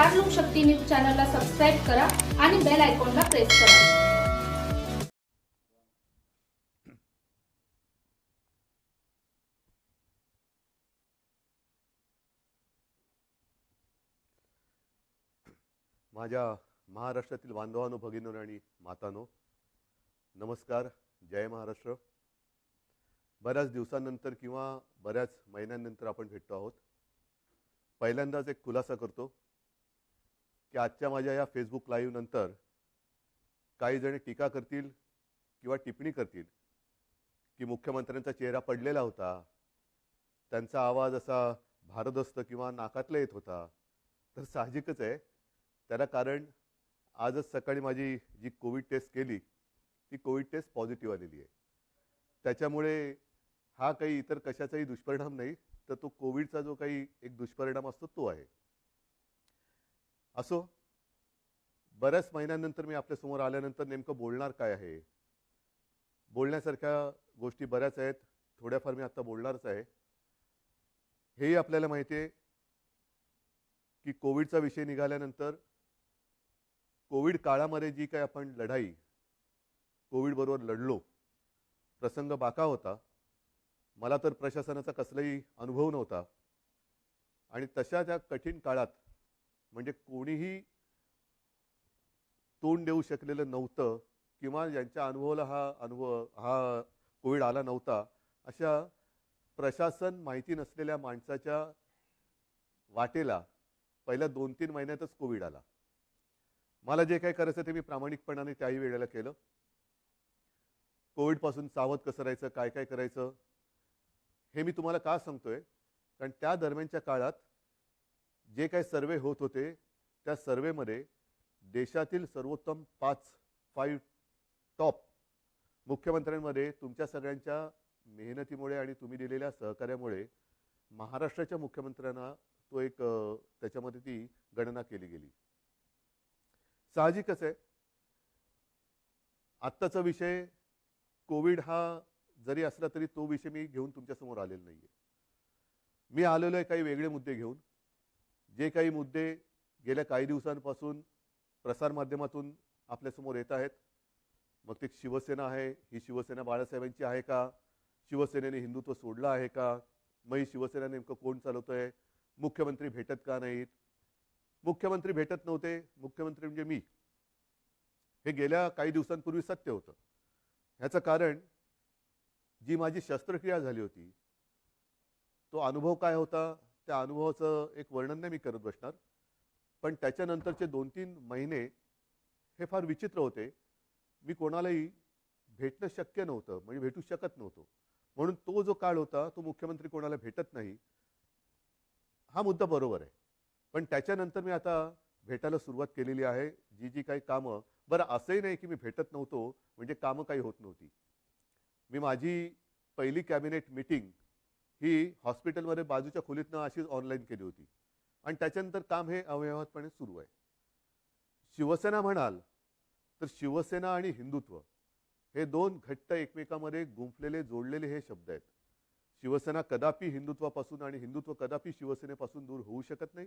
Star लोकशक्ती news चॅनलला subscribe करा आणि बेल आयकॉनला प्रेस करा। माझ्या महाराष्ट्रातील बांधवांनो, भगिनींनो आणि मातांनो, नमस्कार। जय महाराष्ट्र। बऱ्याच दिवसांनंतर किंवा बऱ्याच महिन्यांनंतर आपण भेटतो आहोत। पहिल्यांदाच एक खुलासा करतो की आजच्या माझ्या या फेसबुक लाईव्ह नंतर काही जण टीका करतील किंवा टिप्पणी करतील की मुख्यमंत्र्यांचा चेहरा पडलेला होता, त्यांचा आवाज असा भारदस्त किंवा नाकातला येत होता। तर साहजिकच आहे, त्याला कारण आजच सकाळी माझी जी कोविड टेस्ट केली ती कोविड टेस्ट पॉझिटिव्ह आलेली आहे। त्याच्यामुळे हा काही इतर कशाचाही दुष्परिणाम नाही, तर तो कोविडचा जो काही एक दुष्परिणाम असतो तो आहे। असो, बऱ्याच महिन्यांनंतर मी आपल्या समोर आल्यानंतर नेमकं बोलणार काय आहे, बोलण्यासारख्या गोष्टी बऱ्याच आहेत, थोड्याफार मी आता बोलणारच आहे। हेही आपल्याला माहिती आहे की कोविडचा विषय निघाल्यानंतर कोविड काळामध्ये जी काही आपण लढाई कोविड बरोबर लढलो, प्रसंग बाका होता। मला तर प्रशासनाचा कसलाही अनुभव नव्हता आणि तशा त्या कठीण काळात म्हणजे कोणीही तोंड देऊ शकलेलं नव्हतं किंवा ज्यांच्या अनुभवाला हा कोविड आला नव्हता, अशा प्रशासन माहिती नसलेल्या माणसाच्या वाटेला पहिल्या 2-3 महिन्यातच कोविड आला। मला जे काही करायचं ते मी प्रामाणिकपणाने त्याही वेळेला केलं। कोविड पासून सावध कसं राहायचं, काय काय करायचं हे मी तुम्हाला का सांगतोय, कारण त्या दरम्यानच्या काळात जे काही सर्वे होत होते त्या सर्वेमध्ये देशातील सर्वोत्तम 5 टॉप मुख्यमंत्र्यांमध्ये तुमच्या सगळ्यांच्या मेहनतीमुळे आणि तुम्ही दिलेल्या सहकार्यामुळे महाराष्ट्राच्या मुख्यमंत्र्यांना तो एक त्याच्यामध्ये ती गणना केली गेली। साहजिकच आहे, आत्ताचा विषय कोविड हा जरी असला तरी तो विषय मी घेऊन तुमच्यासमोर आलेला नाही आहे। मी आलेलो आहे काही वेगळे मुद्दे घेऊन, जे काही मुद्दे गेल्या काही दिवसांपासून प्रसारमाध्यमातून आपल्यासमोर येत आहेत। मग ते शिवसेना आहे, ही शिवसेना बाळासाहेबांची आहे का, शिवसेनेने हिंदुत्व सोडलं आहे का, मग ही शिवसेना नेमकं कोण चालवतोय, मुख्यमंत्री भेटत का नाहीत, मुख्यमंत्री भेटत नव्हते, मुख्यमंत्री म्हणजे मी, हे गेल्या काही दिवसांपूर्वी सत्य होतं। ह्याचं कारण जी माझी शस्त्रक्रिया झाली होती तो अनुभव काय होता, त्या अनुभवाचं एक वर्णन नाही मी करत बसणार, पण त्याच्यानंतरचे 2-3 महिने हे फार विचित्र होते। मी कोणालाही भेटणं शक्य नव्हतं, म्हणजे भेटू शकत नव्हतो, म्हणून तो जो काळ होता तो मुख्यमंत्री कोणाला भेटत नाही हा मुद्दा बरोबर आहे। पण त्याच्यानंतर मी आता भेटायला सुरुवात केलेली आहे। जी काही कामं, बरं असंही नाही की मी भेटत नव्हतो म्हणजे कामं काही होत नव्हती। मी माझी पहिली कॅबिनेट मीटिंग ही हॉस्पिटलमध्ये बाजूच्या खोलीतनं अशीच ऑनलाईन केली होती आणि त्याच्यानंतर काम हे अव्यवहातपणे सुरू आहे। शिवसेना म्हणाल तर शिवसेना आणि हिंदुत्व हे दोन घट्ट एकमेकांमध्ये गुंफलेले जोडलेले हे शब्द आहेत। शिवसेना कदापि हिंदुत्वापासून आणि हिंदुत्व कदापि शिवसेनेपासून दूर होऊ शकत नाही,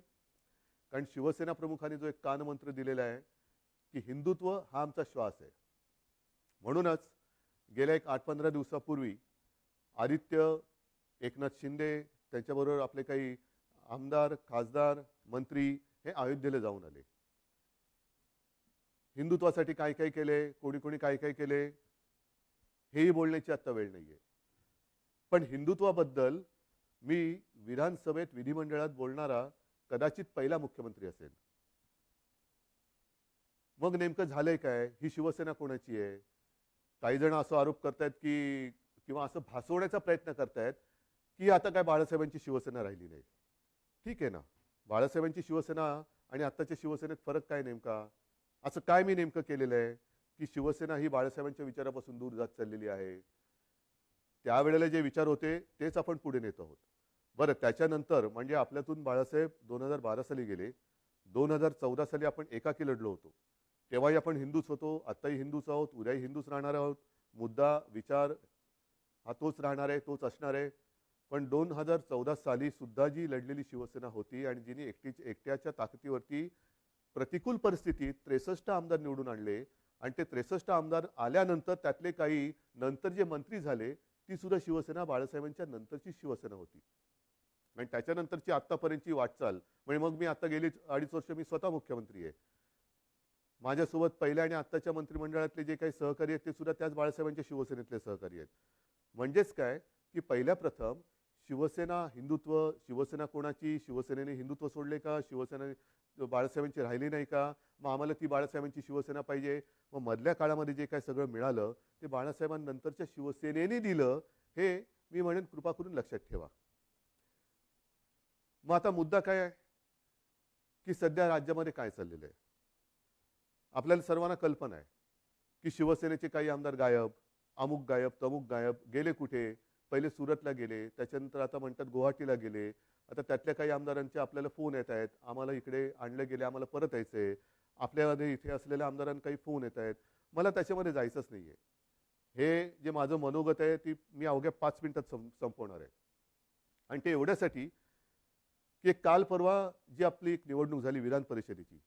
कारण शिवसेना प्रमुखांनी जो एक कानमंत्र दिलेला आहे की हिंदुत्व हा आमचा श्वास आहे। म्हणूनच गेल्या एक 8-15 दिवसापूर्वी आदित्य, एकनाथ शिंदे, त्यांच्याबरोबर आपले काही आमदार, खासदार, मंत्री हे अयोध्येला जाऊन आले। हिंदुत्वासाठी काय काय केले, कोणी कोणी काय काय केले हेही बोलण्याची आता वेळ नाहीये, पण हिंदुत्वाबद्दल मी विधानसभेत विधिमंडळात बोलणारा कदाचित पहिला मुख्यमंत्री असेल। मग नेमकं झालंय काय, ही शिवसेना कोणाची आहे? काही जण असं आरोप करतायत की किंवा असं भासवण्याचा प्रयत्न करतायत की आता काय बाळासाहेबांची शिवसेना राहिली नाही। ठीक आहे ना, बाळासाहेबांची शिवसेना आणि आत्ताच्या शिवसेनेत फरक काय नेमका? असं काय मी नेमकं केलेलं आहे की शिवसेना ही बाळासाहेबांच्या विचारापासून दूर जात चाललेली आहे? त्यावेळेला जे विचार होते तेच आपण पुढे नेत आहोत। बरं, त्याच्यानंतर म्हणजे आपल्यातून बाळासाहेब 2012 साली गेले, 2014 साली आपण एकाकी लढलो होतो, तेव्हाही आपण हिंदूच होतो, आत्ताही हिंदूच आहोत, उद्याही हिंदूच राहणार आहोत। मुद्दा विचार हा तोच राहणार आहे, तोच असणार आहे। पण 2014 साली सुद्धा जी लढलेली शिवसेना होती आणि जिने एकट्याच्या ताकदीवरती प्रतिकूल परिस्थितीत 63 आमदार निवडून आणले आणि ते 63 आमदार आल्यानंतर त्यातले काही नंतर जे मंत्री झाले ती सुद्धा शिवसेना बाळासाहेबांच्या नंतरची शिवसेना होती. आणि त्याच्यानंतरची आतापर्यंतची वाटचाल म्हणजे मग मी आता गेली 2.5 वर्ष मी स्वतः मुख्यमंत्री आहे. माझ्यासोबत पहिल्या आणि आत्ताच्या मंत्रिमंडळातले जे काही सहकारी आहेत ते सुद्धा त्याच बाळासाहेबांच्या शिवसेनेतले सहकारी आहेत. म्हणजेच काय की पहिल्या प्रथम शिवसेना हिंदुत्व, शिवसेना कोणाची, शिवसेनेने हिंदुत्व सोडले का, शिवसेना बाळासाहेबांची राहिली नाही का, मग आम्हाला ती बाळासाहेबांची शिवसेना पाहिजे. मग मधल्या काळामध्ये जे काय सगळं मिळालं ते बाळासाहेबांनंतरच्या शिवसेनेने दिलं, हे मी म्हणेन कृपा करून लक्षात ठेवा. मग आता मुद्दा काय आहे की सध्या राज्यामध्ये काय चाललेलं आहे. आपल्याला सर्वांना कल्पना आहे की शिवसेनेचे काही आमदार गायब, अमुक गायब, तमुक गायब, गेले कुठे. पहिले सुरतला गेले, त्याच्यानंतर आता म्हणतात गुवाहाटीला गेले. आता त्यातल्या काही आमदारांचे आपल्याला फोन येत आहेत, आम्हाला इकडे आणले गेले, आम्हाला परत यायचंय. आपल्यामध्ये इथे असलेल्या आमदारांना काही फोन येत आहेत. मला त्याच्यामध्ये जायचंच नाहीये. हे जे माझं मनोगत आहे ती मी अवघ्या 5 मिनिटात संपवणार आहे. आणि ते एवढ्यासाठी की काल परवा जी आपली एक निवडणूक झाली विधान परिषदेची,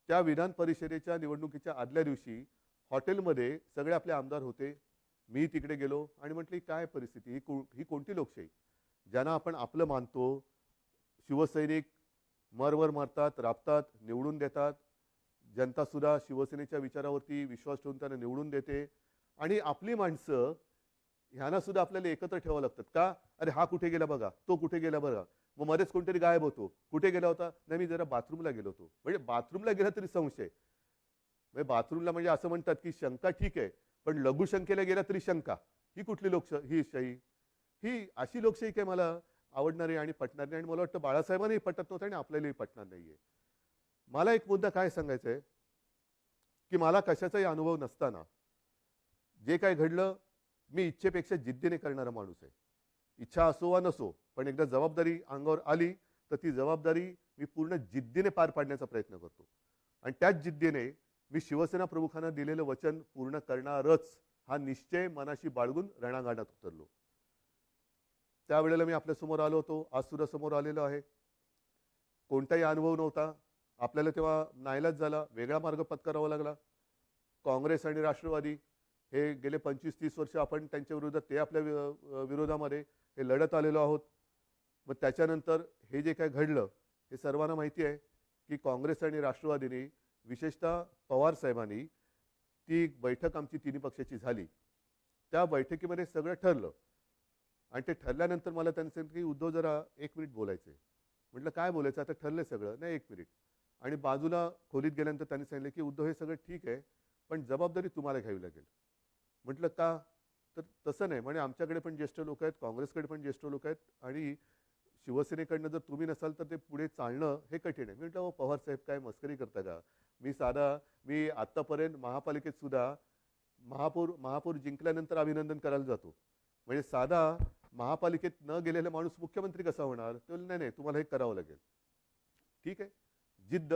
त्या विधान परिषदेच्या निवडणुकीच्या आदल्या दिवशी हॉटेलमध्ये सगळे आपले आमदार होते. मी तिकडे गेलो आणि म्हटलं काय परिस्थिती, ही कोणती लोकशाही. ज्यांना आपण आपलं मानतो, शिवसैनिक मरवर मरतात, राबतात, निवडून देतात. जनता सुद्धा शिवसेनेच्या विचारावरती विश्वास ठेवून त्यांना निवडून देते. आणि आपली माणसं ह्यांना सुद्धा आपल्याला एकत्र ठेवावं लागतात का. अरे हा कुठे गेला बघा, तो कुठे गेला बघा. मग मध्येच कोणतरी गायब होतो, कुठे गेला होता, नाही मी जरा बाथरूमला गेलो होतो. म्हणजे बाथरूमला गेला तरी संशय. म्हणजे बाथरूमला म्हणजे असं म्हणतात की शंका ठीक आहे, पण लघुशंकेला गेला तरी शंका. ही कुठली ही शाही. ही अशी लोकशाही काय मला आवडणारी आणि पटणार नाही. आणि मला वाटतं बाळासाहेबांनाही पटत नव्हतं आणि आपल्यालाही पटणार नाहीये. मला एक मुद्दा काय सांगायचा आहे की मला कशाचाही अनुभव नसताना जे काय घडलं, मी इच्छेपेक्षा जिद्दीने करणारा माणूस आहे. इच्छा असो वा नसो, पण एकदा जबाबदारी अंगावर आली तर ती जबाबदारी मी पूर्ण जिद्दीने पार पाडण्याचा प्रयत्न करतो. आणि त्याच जिद्दीने मी शिवसेना प्रमुखांना दिलेलं वचन पूर्ण करणारच हा निश्चय मनाशी बाळगून रणांगणात उतरलो. त्यावेळेला मी आपल्यासमोर आलो होतो, आज सुद्धा समोर आलेलो आहे. कोणताही अनुभव नव्हता. आपल्याला तेव्हा नाईलाज झाला, वेगळा मार्ग पत्करावा लागला. काँग्रेस आणि राष्ट्रवादी हे गेले 25-30 वर्ष आपण त्यांच्या विरोधात, ते आपल्या विरोधामध्ये हे लढत आलेलो आहोत. मग त्याच्यानंतर हे जे काय घडलं हे सर्वांना माहिती आहे की काँग्रेस आणि राष्ट्रवादीने, विशेषतः पवार साहेबांनी, ती बैठक आमची तिन्ही पक्षाची झाली. त्या बैठकीमध्ये सगळं ठरलं. आणि ते ठरल्यानंतर मला त्यांनी सांगितलं की उद्धव जरा 1 मिनिट बोलायचंय. म्हटलं काय बोलायचं, आता ठरलंय सगळं. नाही 1 मिनिट. आणि बाजूला खोलीत गेल्यानंतर त्यांनी सांगितलं की उद्धव हे सगळं ठीक आहे, पण जबाबदारी तुम्हाला घ्यावी लागेल. म्हटलं का. तर तसं नाही म्हणे, आमच्याकडे पण ज्येष्ठ लोक आहेत, काँग्रेसकडे पण ज्येष्ठ लोक आहेत, आणि शिवसेनेकडनं जर तुम्ही नसाल तर ते पुढे चालणं हे कठीण आहे. म्हटलं पवार साहेब काय मस्करी करता का. मी आतापर्यंत महापालिकेत सुद्धा महापौर जिंकल्यानंतर अभिनंदन करायला जातो. म्हणजे साधा महापालिकेत न गेलेला माणूस मुख्यमंत्री कसा होणार. ते नाही नाही तुम्हाला हे करावं लागेल. ठीक आहे, जिद्द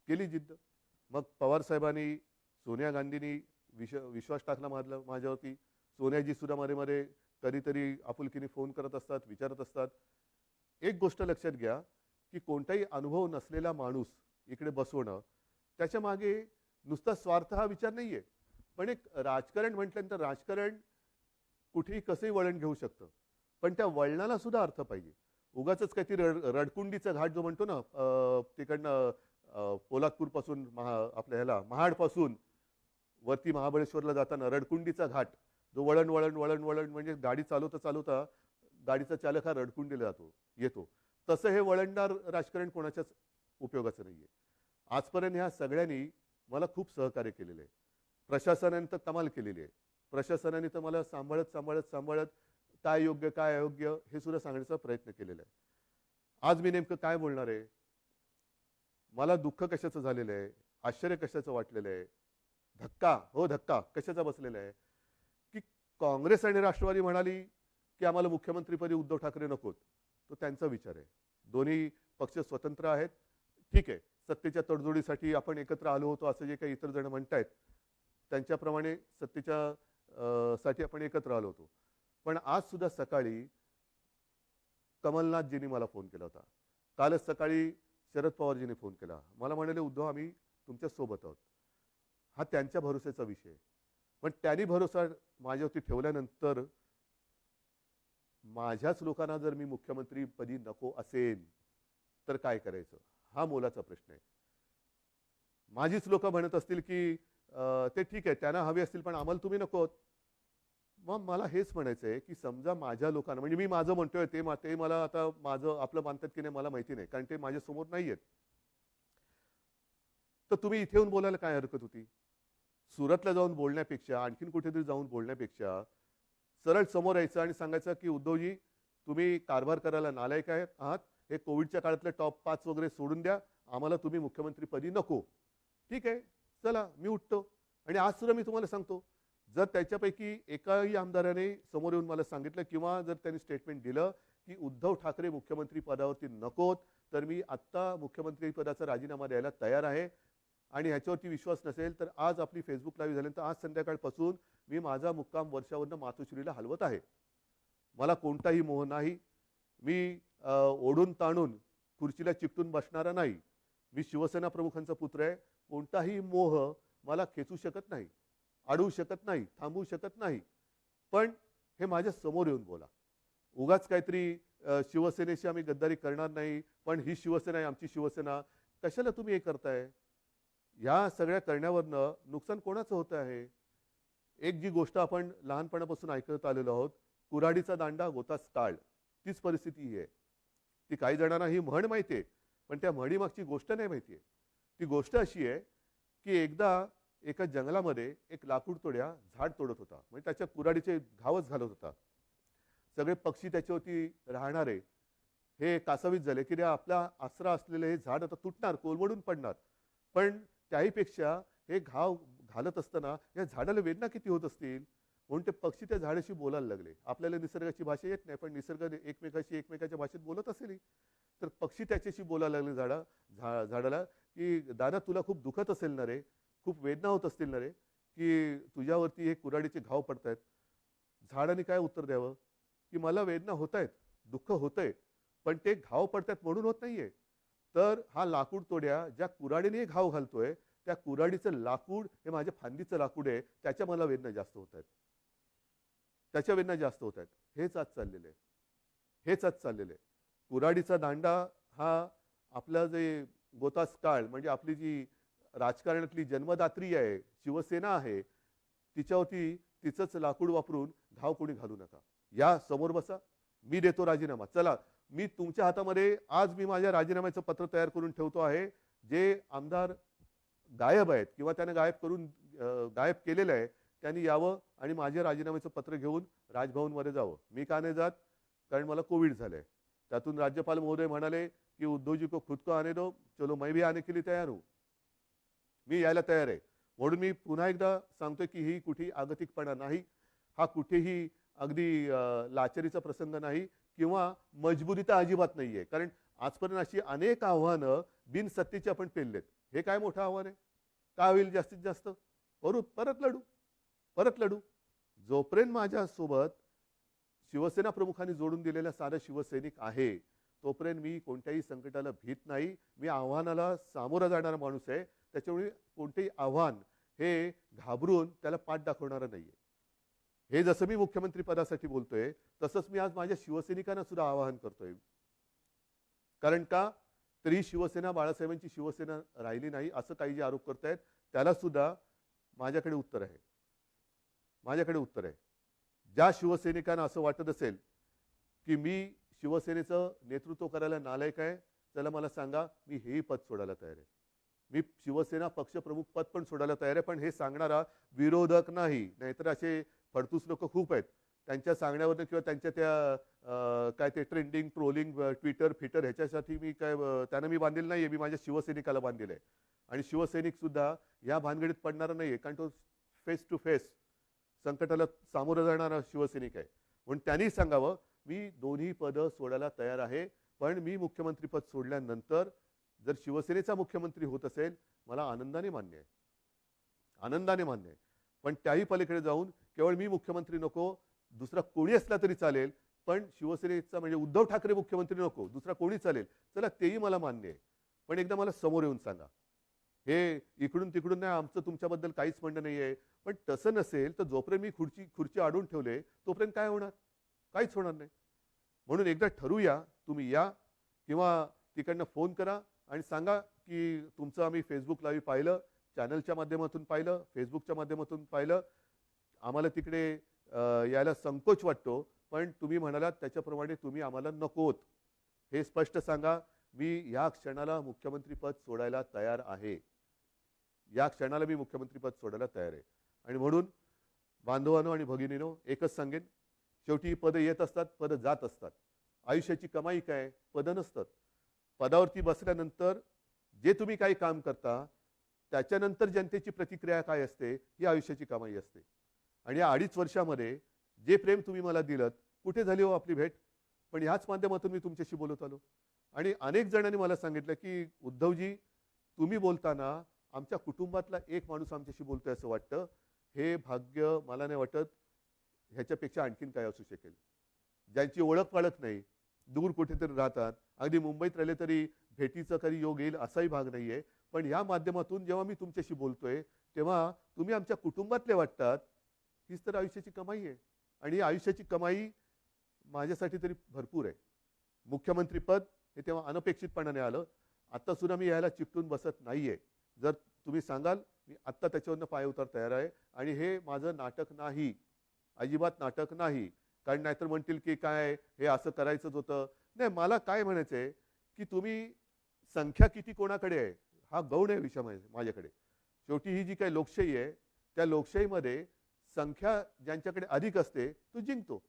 केली. मग पवार साहेबांनी, सोनिया गांधींनी विश्वास टाकला माझ्यावरती. सोनियाजी सुद्धा मध्ये कधीतरी आपुलकीने फोन करत असतात, विचारत असतात. एक गोष्ट लक्षात घ्या की कोणताही अनुभव नसलेला माणूस इकडे बसवणं, त्याच्या मागे नुसता स्वार्थ हा विचार नाहीये. पण एक राजकारण म्हटल्यानंतर राजकारण कुठेही कसंही वळण घेऊ शकतं, पण त्या वळणाला सुद्धा अर्थ पाहिजे. उगाच काहीतरी रडकुंडीचा घाट जो म्हणतो ना, तिकडनं पोलादपूर पासून आपल्या ह्याला महाडपासून वरती महाबळेश्वरला जाताना रडकुंडीचा घाट, जो वळण वळण वळण वळण म्हणजे गाडी चालवता गाडीचा चालक हा रडकुंडीला येतो. तसं हे वळणदार राजकारण कोणाच्याच उपयोगाचं नाहीये. आजपर्यंत ह्या सगळ्यांनी मला खूप सहकार्य केलेलं आहे. प्रशासनाने तर कमाल केलेली आहे. प्रशासनाने तर मला सांभाळत काय योग्य काय अयोग्य हे सुद्धा सांगण्याचा प्रयत्न केलेला आहे. आज मी नेमकं काय बोलणार आहे, मला दुःख कशाचं झालेलं आहे, आश्चर्य कशाचं वाटलेलं आहे, धक्का कशाचा बसलेला आहे की काँग्रेस आणि राष्ट्रवादी म्हणाली की आम्हाला मुख्यमंत्रीपदी उद्धव ठाकरे नकोत. तो त्यांचा विचार आहे. दोन्ही पक्ष स्वतंत्र आहेत. ठीक आहे, सत्तेच्या तडजोडीसाठी आपण एकत्र आलो होतो असं जे काही इतर जण म्हणतायत, त्यांच्याप्रमाणे सत्तेच्या साठी आपण एकत्र आलो होतो. पण आज सुद्धा सकाळी कमलनाथजींनी मला फोन केला होता. कालच सकाळी शरद पवारजींनी फोन केला. मला म्हणाले, उद्धव आम्ही तुमच्या सोबत आहोत. हा त्यांच्या भरोश्याचा विषय आहे. पण त्यांनी भरोसा माझ्यावरती ठेवल्यानंतर माझ्याच लोकांना जर मी मुख्यमंत्रीपदी नको असेल तर काय करायचं, हा मोलाचा प्रश्न आहे. माझीच लोक म्हणत असतील की ते ठीक आहे, त्यांना हवे असतील पण आम्हाला तुम्ही नको. मग मला हेच म्हणायचं आहे की समजा माझ्या लोकांना, म्हणजे मी माझं म्हणतोय ते मला आता माझं आपलं मानतात की नाही मला माहिती नाही, कारण ते माझ्यासमोर नाही आहेत. तर तुम्ही इथे येऊन बोलायला काय हरकत होती? सुरतला जाऊन बोलण्यापेक्षा, आणखीन कुठेतरी जाऊन बोलण्यापेक्षा सरळ समोर यायचं आणि सांगायचं की उद्धवजी तुम्ही कारभार करायला नालायक आहात, हे कोविडच्या काळातले टॉप 5 वगैरे सोडून द्या, आम्हाला तुम्ही मुख्यमंत्रीपदी नको. ठीक आहे, चला मी उठतो. आणि आज सुद्धा मी तुम्हाला सांगतो, जर त्याच्यापैकी एकाही आमदाराने समोर येऊन मला सांगितलं किंवा जर त्यांनी स्टेटमेंट दिलं की उद्धव ठाकरे मुख्यमंत्री पदावरती नकोत, तर मी आत्ता मुख्यमंत्री पदाचा राजीनामा द्यायला तयार आहे. आणि ह्याच्यावरती विश्वास नसेल तर आज आपली फेसबुक लाईव्ह झाल्यानंतर आज संध्याकाळपासून मी माझा मुक्काम वर्षावरनं मातोश्रीला हलवत आहे. मला कोणताही मोह नाही. मी ओढून ताणून खुर्चीला चिकटून बसणारा नाही. मी शिवसेना प्रमुखांचा पुत्र आहे. कोणताही मोह मला खेचू शकत नाही, अडवू शकत नाही, थांबवू शकत नाही. पण हे माझ्या समोर येऊन बोला. उगाच काहीतरी शिवसेनेशी आम्ही गद्दारी करणार नाही, पण ही शिवसेना आहे, आमची शिवसेना, कशाला तुम्ही हे करताय? या सगळ्या करण्यावरनं नुकसान कोणाचं होतं आहे? एक जी गोष्ट आपण लहानपणापासून ऐकत आलेलो आहोत, कुऱ्हाडीचा दांडा गोतास टाळ, तीच परिस्थिती ही आहे. ती काही जणांना ही म्हण माहिती आहे, पण त्या म्हणीमागची गोष्ट नाही माहिती आहे. ती गोष्ट अशी आहे की एकदा एका जंगलामध्ये एक लाकूड तोड्या झाड तोडत होता, म्हणजे त्याच्या कुऱ्हाडीचे घावच घालत होता. सगळे पक्षी त्याच्यावरती राहणारे हे कासावीस झाले की आपला आसरा असलेले हे झाड आता तुटणार, कोलमडून पडणार. पण त्याहीपेक्षा हे घाव घालत असताना या झाडाला वेदना किती होत असतील, म्हणून ते पक्षी त्या झाडाशी बोलायला लागले. आपल्याला निसर्गाची भाषा येत नाही, पण निसर्ग एकमेकाच्या भाषेत बोलत असेल. तर पक्षी त्याच्याशी बोलायला लागले झाडाला की दादा तुला खूप दुखत असेल ना रे, खूप वेदना होत असतील ना रे, की तुझ्यावरती हे कुऱ्हाडीचे घाव पडतायत. झाडाने काय उत्तर द्यावं की मला वेदना होत आहेत, दुःख होतंय, पण ते घाव पडतायत म्हणून होत नाहीये. तर हा लाकूड तोड्या ज्या कुऱ्हाडीने घाव घालतोय, त्या कुऱ्हाडीचं लाकूड हे माझ्या फांदीचं लाकूड आहे, त्याच्या मला वेदना जास्त होत आहेत, त्याच्या वेदना जास्त होत आहेत. हेच आज चाललेलं आहे, हेच आज चाललेलं आहे. कुऱ्हाडीचा दांडा हा आपला जे गोतास काळ, म्हणजे आपली जी राजकारणातली जन्मदात्री आहे, शिवसेना आहे, तिच्यावरती तिचंच लाकूड वापरून घाव कोणी घालू नका. या समोर बसा, मी देतो राजीनामा. चला, मी तुमच्या हातामध्ये आज मी माझ्या राजीनाम्याचं पत्र तयार करून ठेवतो आहे. जे आमदार गायब आहेत किंवा त्याने गायब केलेलं आहे, त्यांनी यावं आणि माझ्या राजीनाम्याचं पत्र घेऊन राजभवनमध्ये जावं. मी का नाही जात? कारण मला कोविड झालंय. त्यातून राज्यपाल महोदय म्हणाले की उद्धवजी को खुद को आने दो, चलो मैं भी आने के लिए तैयार हूं. मी यायला तयार आहे. म्हणून मी पुन्हा एकदा सांगतोय की ही कुठेही आगतिकपणा नाही, हा कुठेही अगदी लाचारीचा प्रसंग नाही किंवा मजबुरी तर अजिबात नाहीये. कारण आजपर्यंत अशी अनेक आव्हानं बिनसत्तेची आपण पेललेत. हे काय मोठं आव्हान आहे? काय होईल जास्तीत जास्त? परत लढू. जोपर्यंत माझ्यासोबत शिवसेना प्रमुखांनी जोडून दिलेला सारा शिवसैनिक आहे, तोपर्यंत मी कोणत्याही संकटाला भीत नाही. मी आव्हानाला सामोरा जाणारा माणूस आहे. त्याच्यामुळे कोणतेही आव्हान हे घाबरून त्याला पाठ दाखवणारा नाहीये. हे जसं मी मुख्यमंत्री पदासाठी बोलतोय, तसंच मी आज माझ्या शिवसैनिकांना सुद्धा आवाहन करतोय. कारण का तर ही शिवसेना बाळासाहेबांची शिवसेना राहिली नाही असं काही जे आरोप करतायत, त्याला सुद्धा माझ्याकडे उत्तर आहे. ज्या शिवसैनिकांना असं वाटत असेल की मी शिवसेनेचं नेतृत्व करायला नालायक आहे, त्याला मला सांगा, मी हेही पद सोडायला तयार आहे. मी शिवसेना पक्षप्रमुख पद पण सोडायला तयार आहे. पण हे सांगणारा विरोधक नाही. नाहीतर असे फडतूस लोक खूप आहेत. त्यांच्या सांगण्यावरनं किंवा त्यांच्या त्या काय ते ट्रेंडिंग, ट्रोलिंग, ट्विटर ह्याच्यासाठी मी त्यांना मी बांधलेलं नाहीये. मी माझ्या शिवसैनिकाला बांधलेलं आहे. आणि शिवसैनिक सुद्धा या भानगडीत पडणारा नाहीये, कारण तो फेस टू फेस संकटाला सामोरं जाणारा शिवसैनिक आहे. म्हणून त्यांनी सांगावं, मी दोन्ही पदं सोडायला तयार आहे. पण मी मुख्यमंत्रीपद सोडल्यानंतर जर शिवसेनेचा मुख्यमंत्री होत असेल, मला आनंदाने मान्य आहे. पण त्याही पलीकडे जाऊन केवळ मी मुख्यमंत्री नको, दुसरा कोणी असला तरी चालेल, पण शिवसेनेचा म्हणजे उद्धव ठाकरे मुख्यमंत्री नको, दुसरा कोणी चालेल, चला तेही मला मान्य आहे. पण एकदा मला समोर येऊन सांगा. हे इकडून तिकडून नाही, आमचं तुमच्याबद्दल काहीच म्हणणं नाही आहे. पण तसं नसेल तर जोपर्यंत मी खुर्ची अडवून ठेवले तोपर्यंत काय होणार? काहीच होणार नाही. म्हणून एकदा ठरवूया, तुम्ही या किंवा तिकडनं फोन करा आणि सांगा की तुमचं आम्ही फेसबुक लाईव्ह पाहिलं, चॅनलच्या माध्यमातून पाहिलं, फेसबुकच्या माध्यमातून पाहिलं. आम्हाला तिकडे यायला संकोच वाटतो, पण तुम्ही म्हणालात त्याच्याप्रमाणे तुम्ही आम्हाला नकोत. हे स्पष्ट सांगा. मी या क्षणाला मुख्यमंत्रीपद सोडायला तयार आहे. या क्षणाला मी मुख्यमंत्रीपद सोडायला तयार आहे. आणि म्हणून बांधवांनो आणि भगिनीनो एकच सांगेन, शेवटी ही पदं येत असतात, पदं जात असतात. आयुष्याची कमाई काय? पदं नसतात. पदावरती बसल्यानंतर जे तुम्ही काही काम करता त्याच्यानंतर जनतेची प्रतिक्रिया काय असते ही आयुष्याची कमाई असते. आणि या 2.5 वर्षामध्ये जे प्रेम तुम्ही मला दिलत, कुठे झाली हो आपली भेट? पण ह्याच माध्यमातून मी तुमच्याशी बोलत आलो. आणि अनेक जणांनी मला सांगितलं की उद्धवजी, तुम्ही बोलताना आमच्या कुटुंबातला एक माणूस आमच्याशी बोलतोय असं वाटतं. हे भाग्य मला नाही वाटत ह्याच्यापेक्षा आणखीन काय असू शकेल. ज्यांची ओळख पाळख नाही, दूर कुठेतरी राहतात, अगदी मुंबईत राहिले तरी भेटीचा कधी योग येईल असाही भाग नाहीये. पण या माध्यमातून जेव्हा मी तुमच्याशी बोलतोय तेव्हा तुम्ही आमच्या कुटुंबातले वाटतात. हीच तर आयुष्याची कमाई आहे. आणि आयुष्याची कमाई माझ्यासाठी तरी भरपूर आहे. मुख्यमंत्रीपद हे तेव्हा अनपेक्षितपणाने आलं. आत्ता सुद्धा मी यायला चिकटून बसत नाहीये. जर तुम्ही सांगाल, मी आत्ता त्याच्यावरनं पाय उतार तयार आहे. आणि हे माझं नाटक नाही, अजिबात नाटक नाही. कारण नाहीतर म्हणतील की काय हे असं करायचंच होतं. नाही, मला काय म्हणायचंय की तुम्ही संख्या किती कोणाकडे आहे हा गौण आहे विषय माझ्याकडे. शेवटी ही जी काही लोकशाही आहे त्या लोकशाहीमध्ये संख्या ज्यांच्याकडे अधिक असते तो जिंकतो.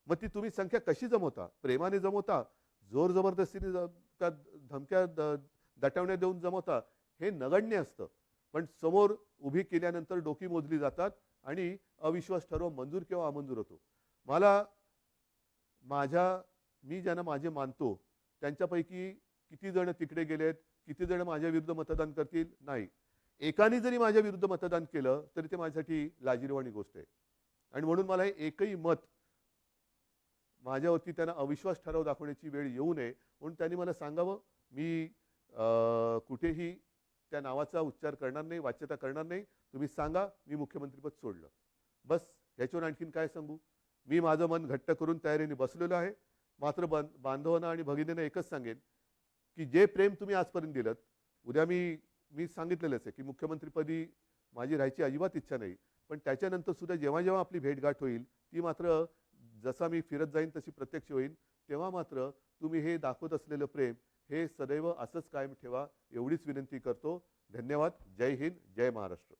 मग ती तुम्ही संख्या कशी जमवता? प्रेमाने जमवता, जोर जबरदस्तीने त्या धमक्या दटवण्या देऊन जमवता, हे नगण्य असतं. पण समोर उभी केल्यानंतर डोकी मोजली जातात आणि अविश्वास ठराव मंजूर किंवा अमंजूर होतो. मला मी ज्यांना माझे मानतो त्यांच्यापैकी किती जण तिकडे गेलेत, किती जण माझ्या विरुद्ध मतदान करतील, नाही. एकाने जरी माझ्या विरुद्ध मतदान केलं तरी ते माझ्यासाठी लाजिरवाणी गोष्ट आहे. आणि म्हणून मला हे एकही मत माझ्यावरती त्यांना अविश्वास ठराव दाखवण्याची वेळ येऊ नये म्हणून त्यांनी मला सांगावं. मी कुठेही त्या नावाचा उच्चार करणार नाही, वाच्यता करणार नाही. तुम्ही सांगा मी मुख्यमंत्रीपद सोडलं, बस. ह्याच्यावर आणखीन काय सांगू? मी माझं मन घट्ट करून तयारीने बसलेलो आहे. मात्र बांधवांना आणि भगिनींना एकच सांगेन की जे प्रेम तुम्ही आजपर्यंत दिलं, उद्या मी सांगितलेलंच आहे की मुख्यमंत्रीपदी माझी राहायची अजिबात इच्छा नाही. पण त्याच्यानंतर सुद्धा जेव्हा जेव्हा आपली भेटगाठ होईल ती मात्र जसा मी फिरत जाईन तशी प्रत्यक्ष होईल. तेव्हा मात्र तुम्ही हे दाखवत असलेलं प्रेम हे सदैव असंच कायम ठेवा एवढीच विनंती करतो. धन्यवाद. जय हिंद, जय महाराष्ट्र.